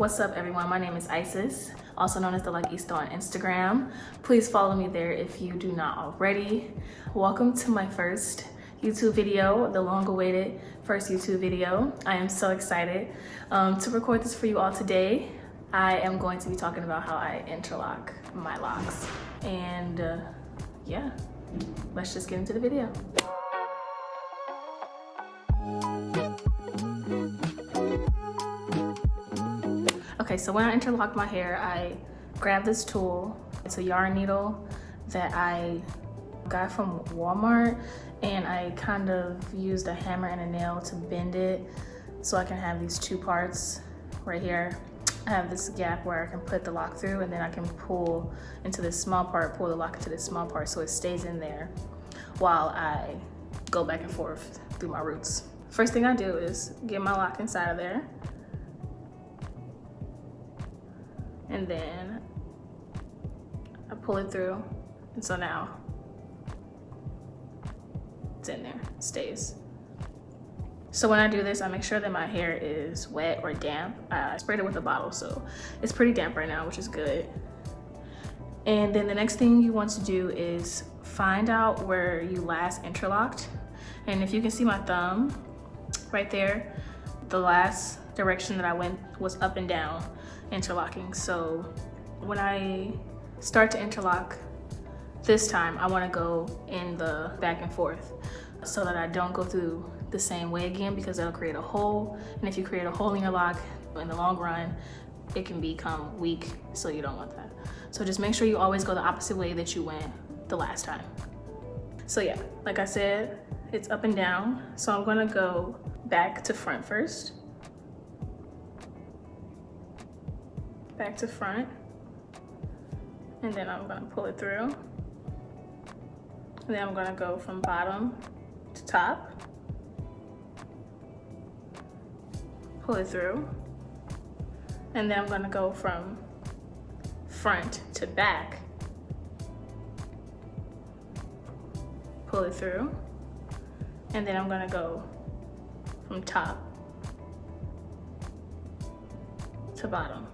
What's up everyone, my name is Isis, also known as the Locista on Instagram. Please follow me there if you do not already. Welcome to my first YouTube video, the long-awaited first YouTube video. I am so excited to record this for you all today. I am going to be talking about how I interlock my locks. And yeah, let's just get into the video. Okay, so when I interlock my hair, I grab this tool. It's a yarn needle that I got from Walmart, and I kind of used a hammer and a nail to bend it so I can have these two parts right here. I have this gap where I can put the lock through, and then I can pull into this small part, pull the lock into this small part so it stays in there while I go back and forth through my roots. First thing I do is get my lock inside of there. And then I pull it through, and so now it's in there, it stays. So when I do this, I make sure that my hair is wet or damp. I sprayed it with a bottle, so it's pretty damp right now, which is good. And then the next thing you want to do is find out where you last interlocked. And if you can see my thumb right there, the last direction that I went was up and down interlocking. So when I start to interlock this time, I want to go in the back and forth so that I don't go through the same way again, because that'll create a hole. And if you create a hole in your lock, in the long run, it can become weak, so you don't want that. So just make sure you always go the opposite way that you went the last time. So yeah, like I said, it's up and down. So I'm gonna go back to front first. Back to front, and then I'm gonna pull it through, and then I'm gonna go from bottom to top, pull it through, and then I'm gonna go from front to back, pull it through, and then I'm gonna go from top to bottom,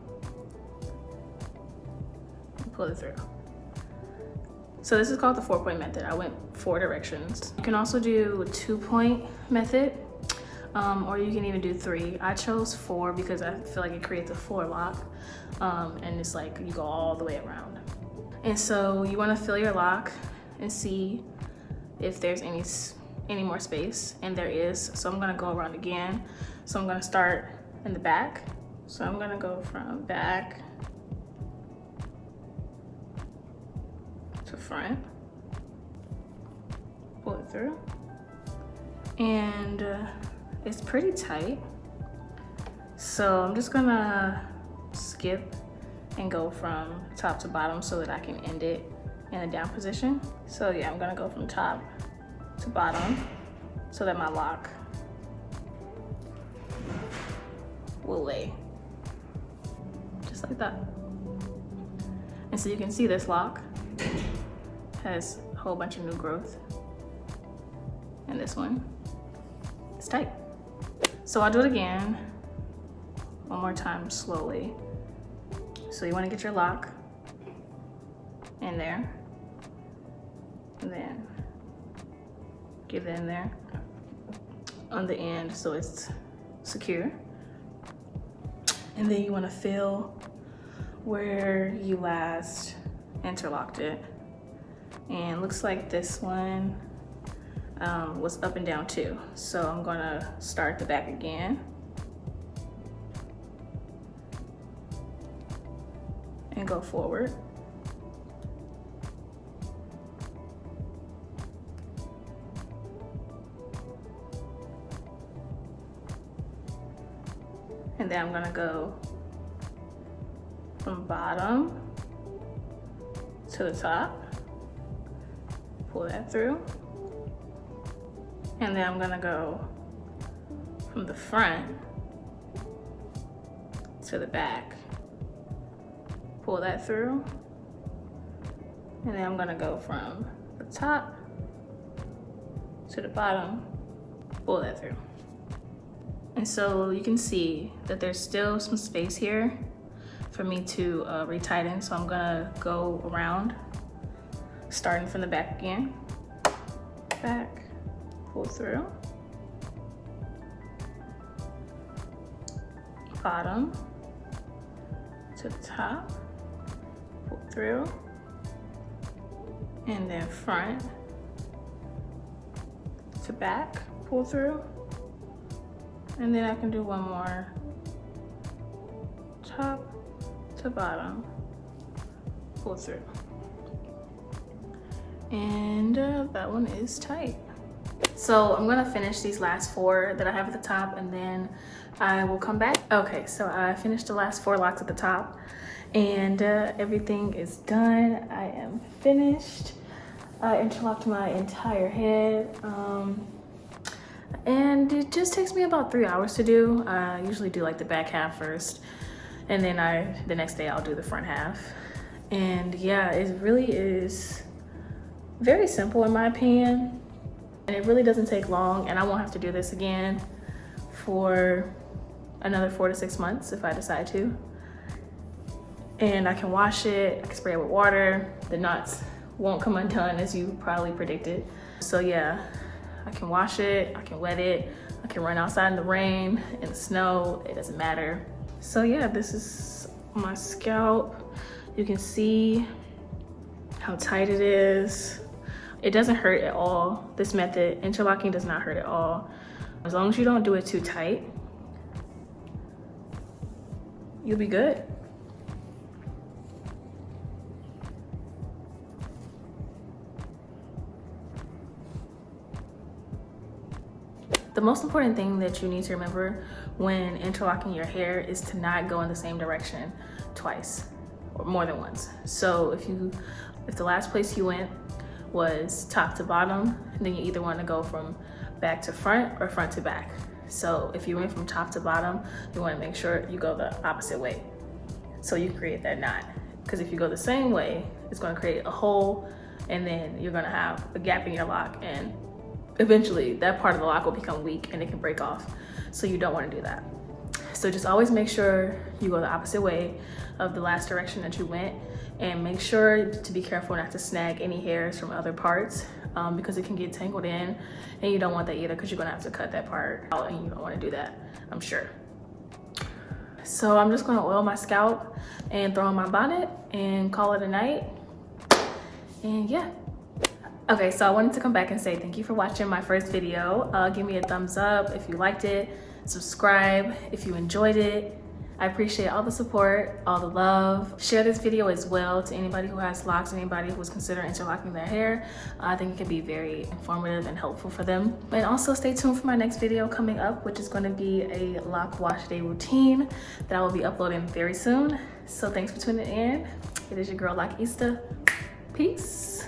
pull it through. So this is called the 4-point method. I went 4 directions. You can also do a 2-point method, or you can even do 3. I chose 4 because I feel like it creates a 4 lock, and it's like you go all the way around. And so you want to feel your lock and see if there's any more space, and there is. So I'm gonna go around again. So I'm gonna start in the back. So I'm gonna go from back to front, pull it through, and it's pretty tight. So I'm just gonna skip and go from top to bottom so that I can end it in a down position. So yeah, I'm gonna go from top to bottom so that my lock will lay just like that. And so you can see this lock has a whole bunch of new growth, and this one is tight. So I'll do it again one more time slowly. So you want to get your lock in there, and then get it in there on the end so it's secure. And then you want to feel where you last interlocked it. And looks like this one was up and down too. So I'm gonna start the back again and go forward. And then I'm gonna go from bottom to the top, pull that through, and then I'm gonna go from the front to the back, pull that through, and then I'm gonna go from the top to the bottom, pull that through. And so you can see that there's still some space here for me to retighten. So I'm gonna go around, starting from the back again. Back, pull through. Bottom to the top, pull through. And then front to back, pull through. And then I can do one more, top to bottom, pull through. And that one is tight. So I'm gonna finish these last 4 that I have at the top, and then I will come back. Okay, so I finished the last 4 locks at the top, and everything is done. I am finished. I interlocked my entire head. And it just takes me about 3 hours to do. I usually do like the back half first, and then the next day I'll do the front half. And yeah, it really is very simple in my opinion. And it really doesn't take long, and I won't have to do this again for another 4 to 6 months if I decide to. And I can wash it, I can spray it with water. The knots won't come undone as you probably predicted. So yeah, I can wash it, I can wet it, I can run outside in the rain, in the snow, it doesn't matter. So yeah, this is my scalp. You can see how tight it is. It doesn't hurt at all. This method, interlocking, does not hurt at all. As long as you don't do it too tight, you'll be good. The most important thing that you need to remember when interlocking your hair is to not go in the same direction twice or more than once. So if the last place you went was top to bottom, then you either want to go from back to front or front to back. So if you went from top to bottom, you want to make sure you go the opposite way so you create that knot. Because if you go the same way, it's going to create a hole, and then you're going to have a gap in your lock, and eventually that part of the lock will become weak and it can break off. So you don't want to do that. So just always make sure you go the opposite way of the last direction that you went, and make sure to be careful not to snag any hairs from other parts because it can get tangled in, and you don't want that either because you're gonna have to cut that part out, and you don't want to do that, I'm sure. So I'm just gonna oil my scalp and throw on my bonnet and call it a night. And yeah. Okay, so I wanted to come back and say thank you for watching my first video. Give me a thumbs up if you liked it, subscribe if you enjoyed it. I appreciate all the support, all the love. Share this video as well to anybody who has locks, anybody who is considering interlocking their hair. I think it can be very informative and helpful for them. And also stay tuned for my next video coming up, which is going to be a lock wash day routine that I will be uploading very soon. So thanks for tuning in. It is your girl Lockista. Peace.